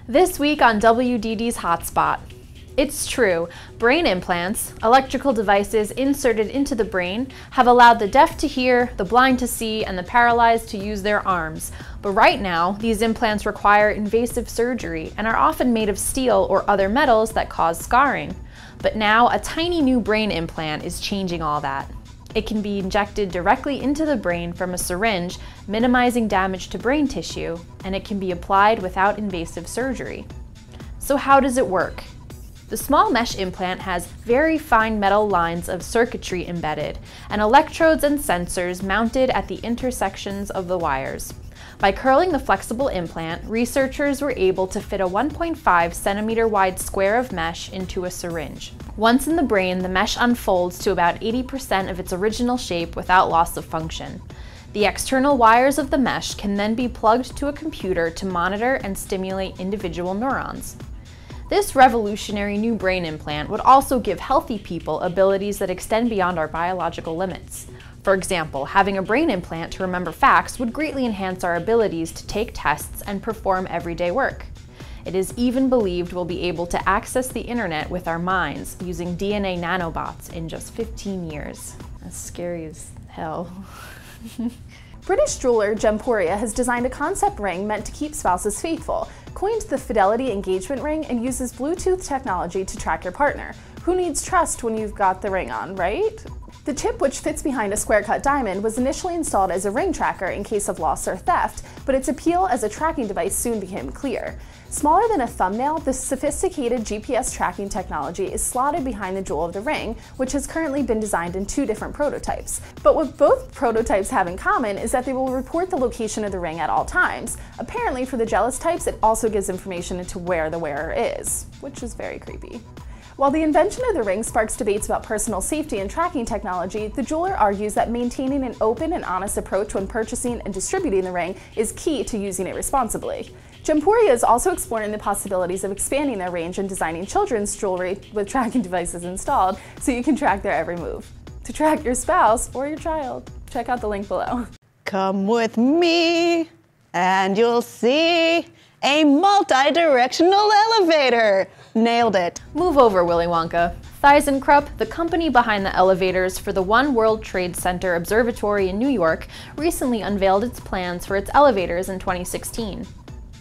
This week on WDD's HotSpot. It's true, brain implants, electrical devices inserted into the brain, have allowed the deaf to hear, the blind to see, and the paralyzed to use their arms. But right now, these implants require invasive surgery and are often made of steel or other metals that cause scarring. But now, a tiny new brain implant is changing all that. It can be injected directly into the brain from a syringe, minimizing damage to brain tissue, and it can be applied without invasive surgery. So how does it work? The small mesh implant has very fine metal lines of circuitry embedded, and electrodes and sensors mounted at the intersections of the wires. By curling the flexible implant, researchers were able to fit a 1.5 centimeter wide square of mesh into a syringe. Once in the brain, the mesh unfolds to about 80% of its original shape without loss of function. The external wires of the mesh can then be plugged to a computer to monitor and stimulate individual neurons. This revolutionary new brain implant would also give healthy people abilities that extend beyond our biological limits. For example, having a brain implant to remember facts would greatly enhance our abilities to take tests and perform everyday work. It is even believed we'll be able to access the internet with our minds using DNA nanobots in just 15 years. That's scary as hell. British jeweler Gemporia has designed a concept ring meant to keep spouses faithful, coined the Fidelity engagement ring, and uses Bluetooth technology to track your partner. Who needs trust when you've got the ring on, right? The chip, which fits behind a square-cut diamond, was initially installed as a ring tracker in case of loss or theft, but its appeal as a tracking device soon became clear. Smaller than a thumbnail, this sophisticated GPS tracking technology is slotted behind the jewel of the ring, which has currently been designed in 2 different prototypes. But what both prototypes have in common is that they will report the location of the ring at all times. Apparently, for the jealous types, it also gives information into where the wearer is, which is very creepy. While the invention of the ring sparks debates about personal safety and tracking technology, the jeweler argues that maintaining an open and honest approach when purchasing and distributing the ring is key to using it responsibly. Gemporia is also exploring the possibilities of expanding their range and designing children's jewelry with tracking devices installed so you can track their every move. To track your spouse or your child, check out the link below. Come with me and you'll see a multi-directional elevator. Nailed it. Move over, Willy Wonka. ThyssenKrupp, the company behind the elevators for the One World Trade Center Observatory in New York, recently unveiled its plans for its elevators in 2016.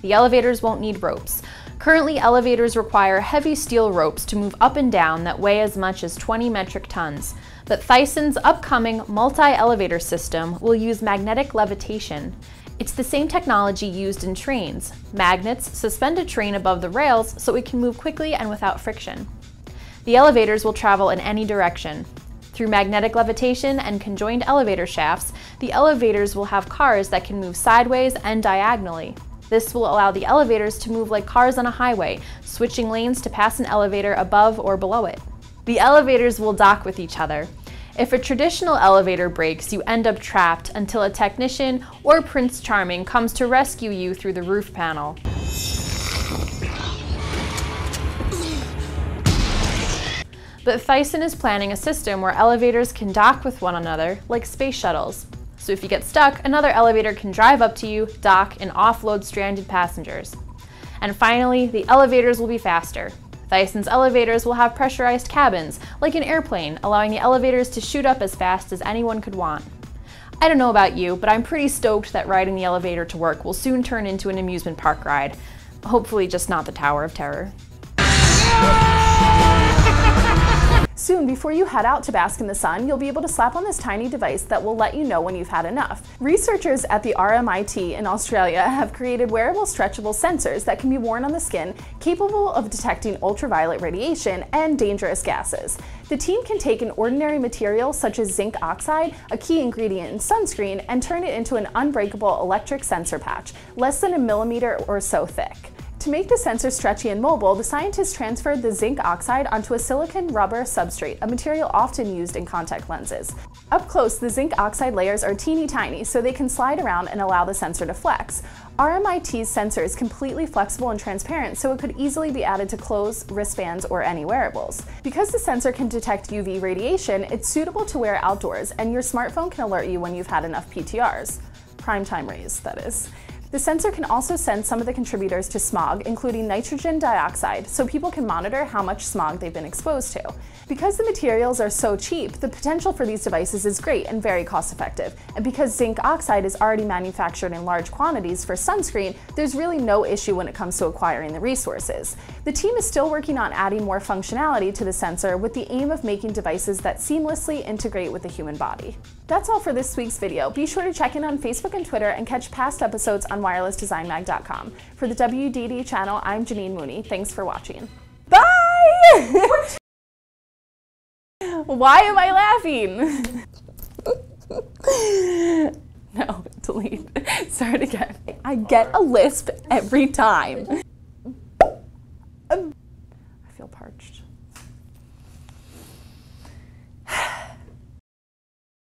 The elevators won't need ropes. Currently, elevators require heavy steel ropes to move up and down that weigh as much as 20 metric tons. But Thyssen's upcoming multi-elevator system will use magnetic levitation. It's the same technology used in trains. Magnets suspend a train above the rails so it can move quickly and without friction. The elevators will travel in any direction. Through magnetic levitation and conjoined elevator shafts, the elevators will have cars that can move sideways and diagonally. This will allow the elevators to move like cars on a highway, switching lanes to pass an elevator above or below it. The elevators will dock with each other. If a traditional elevator breaks, you end up trapped until a technician or Prince Charming comes to rescue you through the roof panel. But Thyssen is planning a system where elevators can dock with one another, like space shuttles. So if you get stuck, another elevator can drive up to you, dock, and offload stranded passengers. And finally, the elevators will be faster. Thyssen's elevators will have pressurized cabins, like an airplane, allowing the elevators to shoot up as fast as anyone could want. I don't know about you, but I'm pretty stoked that riding the elevator to work will soon turn into an amusement park ride. Hopefully just not the Tower of Terror. Soon, before you head out to bask in the sun, you'll be able to slap on this tiny device that will let you know when you've had enough. Researchers at the RMIT in Australia have created wearable stretchable sensors that can be worn on the skin, capable of detecting ultraviolet radiation and dangerous gases. The team can take an ordinary material such as zinc oxide, a key ingredient in sunscreen, and turn it into an unbreakable electric sensor patch, less than a millimeter or so thick. To make the sensor stretchy and mobile, the scientists transferred the zinc oxide onto a silicon rubber substrate, a material often used in contact lenses. Up close, the zinc oxide layers are teeny tiny, so they can slide around and allow the sensor to flex. RMIT's sensor is completely flexible and transparent, so it could easily be added to clothes, wristbands, or any wearables. Because the sensor can detect UV radiation, it's suitable to wear outdoors, and your smartphone can alert you when you've had enough PTRs. Primetime rays, that is. The sensor can also sense some of the contributors to smog, including nitrogen dioxide, so people can monitor how much smog they've been exposed to. Because the materials are so cheap, the potential for these devices is great and very cost-effective. And because zinc oxide is already manufactured in large quantities for sunscreen, there's really no issue when it comes to acquiring the resources. The team is still working on adding more functionality to the sensor with the aim of making devices that seamlessly integrate with the human body. That's all for this week's video. Be sure to check in on Facebook and Twitter and catch past episodes on wirelessdesignmag.com. For the WDD channel, I'm Janine Mooney. Thanks for watching. Bye! Why am I laughing? No, delete. Start again. I get a lisp every time.